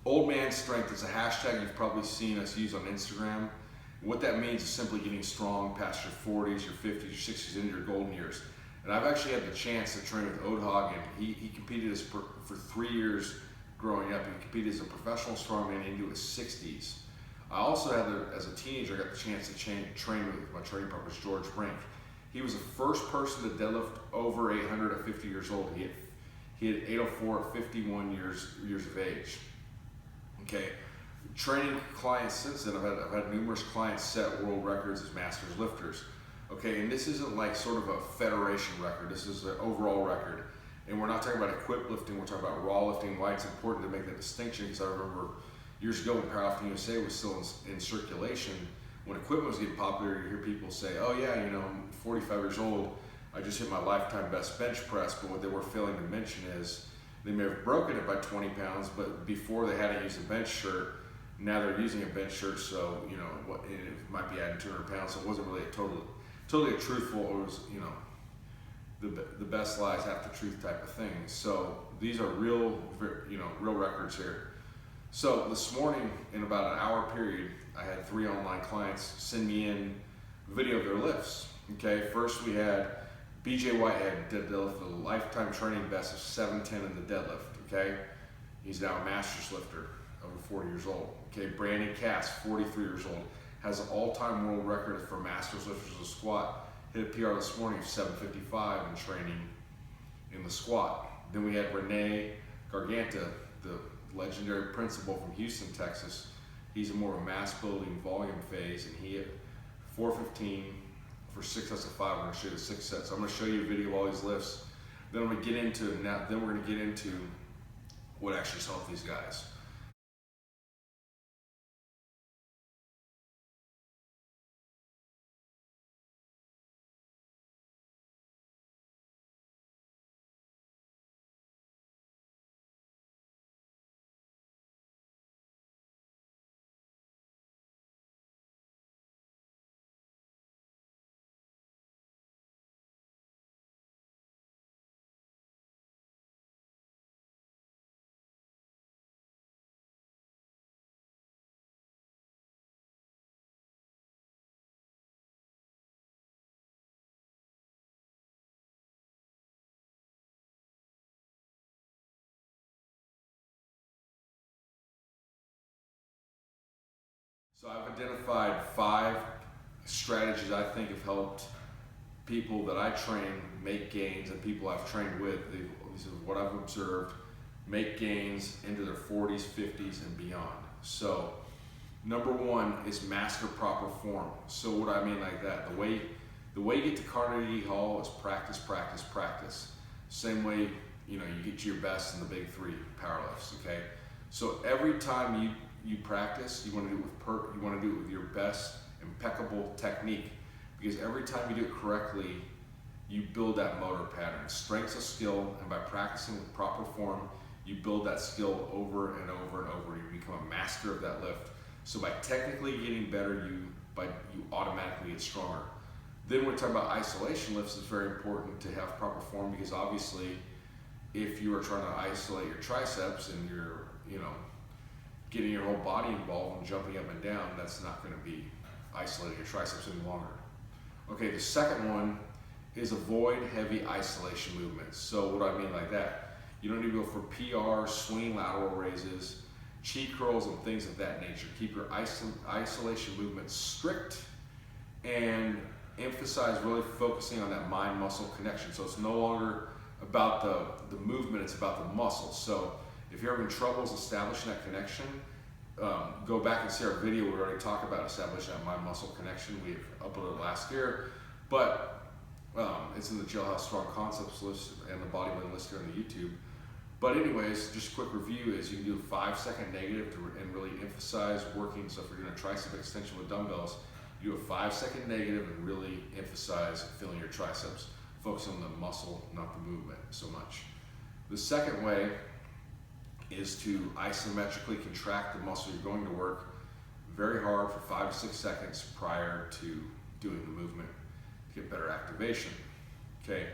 Old man strength is a hashtag you've probably seen us use on Instagram. What that means is simply getting strong past your 40s, your 50s, your 60s, into your golden years. And I've actually had the chance to train with Odhog, and he competed for 3 years growing up. He competed as a professional strongman into his 60s. I also had, as a teenager, I got the chance to train with my training partner, George Brink. He was the first person to deadlift over 800 at 50 years old. He had 804 at 51 years of age. Okay, training clients since then, I've had numerous clients set world records as masters lifters. Okay, and this isn't like sort of a federation record. This is an overall record. And we're not talking about equipped lifting, we're talking about raw lifting. Why it's important to make that distinction, because I remember years ago when Powerlifting USA was still in circulation, when equipment was getting popular, you hear people say, oh yeah, you know, I'm 45 years old, I just hit my lifetime best bench press, but what they were failing to mention is they may have broken it by 20 pounds, but before they had to use a bench shirt, now they're using a bench shirt, so you know, it might be adding 200 pounds, so it wasn't really a totally a truthful, or was, you know, the best lies half the truth type of thing. So these are real, you know, real records here. So this morning, in about an hour period, I had 3 online clients send me in video of their lifts. Okay, first we had BJ Whitehead deadlift a lifetime training best of 710 in the deadlift. Okay, he's now a masters lifter, over 40 years old. Okay, Brandon Cass, 43 years old, has an all-time world record for masters lifters of squat. Hit a PR this morning of 755 in training in the squat. Then we had Renee Garganta, the legendary principal from Houston, Texas. He's in more of a mass building volume phase, and he hit 415 for 6 sets of 5. I'm going to show you the 6 sets. So I'm going to show you a video of all these lifts. Then I'm going to get into Then we're going to get into what actually helped these guys. So I've identified 5 strategies I think have helped people that I train make gains, and people I've trained with, these are what I've observed, make gains into their 40s, 50s, and beyond. So number 1 is master proper form. So what I mean like that, the way you get to Carnegie Hall is practice, practice, practice. Same way, you know, you get to your best in the big 3 power lifts. Okay, so every time you practice, you want to do it with your best impeccable technique, because every time you do it correctly, you build that motor pattern. Strength's a skill, and by practicing with proper form, you build that skill over and over and over. You become a master of that lift. So by technically getting better, you automatically get stronger. Then we're talking about isolation lifts. It's very important to have proper form, because obviously, if you are trying to isolate your triceps and you're, you know, getting your whole body involved and jumping up and down, that's not going to be isolating your triceps any longer. Okay, the second one is avoid heavy isolation movements. So what do I mean like that? You don't need to go for PR, swinging lateral raises, cheat curls, and things of that nature. Keep your isolation movements strict, and emphasize really focusing on that mind-muscle connection. So it's no longer about the movement, it's about the muscle. So if you're having troubles establishing that connection, go back and see our video. We already talked about establishing that mind-muscle connection. We uploaded it last year, but it's in the Jailhouse Strong Concepts list and the bodybuilding list here on the YouTube. But anyways, just a quick review is you can do a 5-second negative and really emphasize working. So if you're doing a tricep extension with dumbbells, you do a 5-second negative and really emphasize feeling your triceps. Focus on the muscle, not the movement so much. The second way is to isometrically contract the muscle you're going to work very hard for 5 to 6 seconds prior to doing the movement to get better activation. Okay,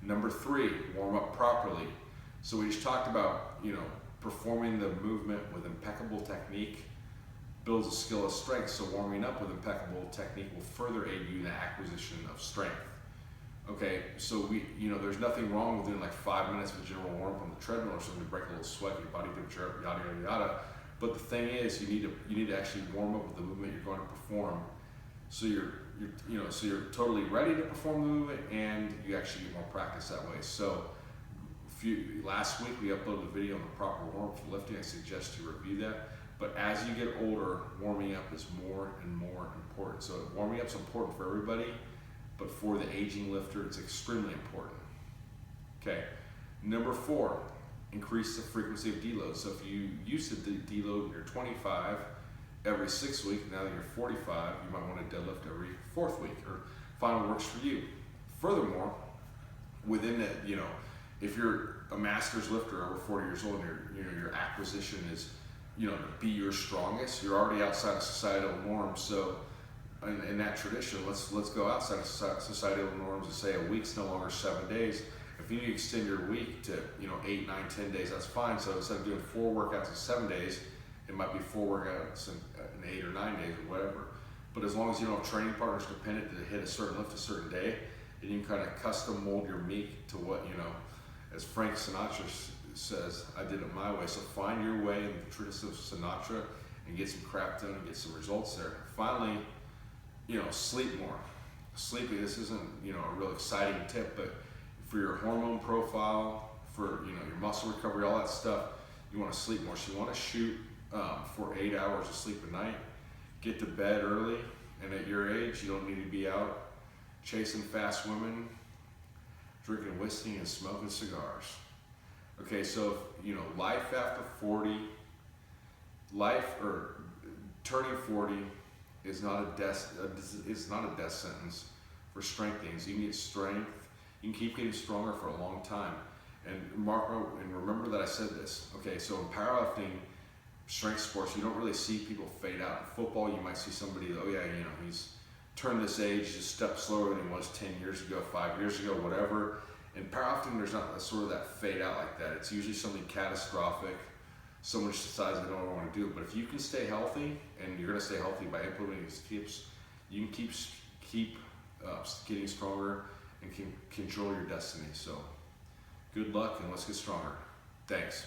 number 3, warm up properly. So we just talked about, performing the movement with impeccable technique builds a skill of strength. So warming up with impeccable technique will further aid you in the acquisition of strength. Okay, so there's nothing wrong with doing like 5 minutes of a general warm up on the treadmill or something to break a little sweat, your body temperature up, yada yada yada. But the thing is, you need to actually warm up with the movement you're going to perform, so you're totally ready to perform the movement, and you actually get more practice that way. So, last week we uploaded a video on the proper warm up for lifting. I suggest you review that. But as you get older, warming up is more and more important. So warming up is important for everybody, but for the aging lifter, it's extremely important. Okay, number 4, increase the frequency of deload. So if you used to deload when you're 25 every 6 weeks, now that you're 45, you might want to deadlift every 4th week, or find what works for you. Furthermore, within that, if you're a master's lifter over 40 years old, and your acquisition is, to be your strongest, you're already outside of societal norms. So in that tradition, let's go outside of societal norms and say a week's no longer 7 days. If you need to extend your week to 8, 9, 10 days, that's fine. So instead of doing 4 workouts in 7 days, it might be 4 workouts in 8 or 9 days or whatever. But as long as you don't have training partners dependent to hit a certain lift a certain day, and you can kind of custom mold your meat to what, as Frank Sinatra says, I did it my way. So find your way in the tradition of Sinatra and get some crap done and get some results there. Finally, sleep more. Sleeping, this isn't, a real exciting tip, but for your hormone profile, for, your muscle recovery, all that stuff, you want to sleep more. So you want to shoot for 8 hours of sleep a night. Get to bed early, and at your age, you don't need to be out chasing fast women, drinking whiskey and smoking cigars. Okay, so life after 40, turning 40 is not a death sentence for strength gains. You can get strength. You can keep getting stronger for a long time. And remember that I said this. Okay, so in powerlifting, strength sports, you don't really see people fade out. In football, you might see somebody, he's turned this age, just a step slower than he was 10 years ago, 5 years ago, whatever. In powerlifting, there's not sort of that fade out like that. It's usually something catastrophic. Someone just decides they don't want to do it. But if you can stay healthy, and you're going to stay healthy by implementing these tips, you can keep getting stronger and can control your destiny. So good luck, and let's get stronger. Thanks.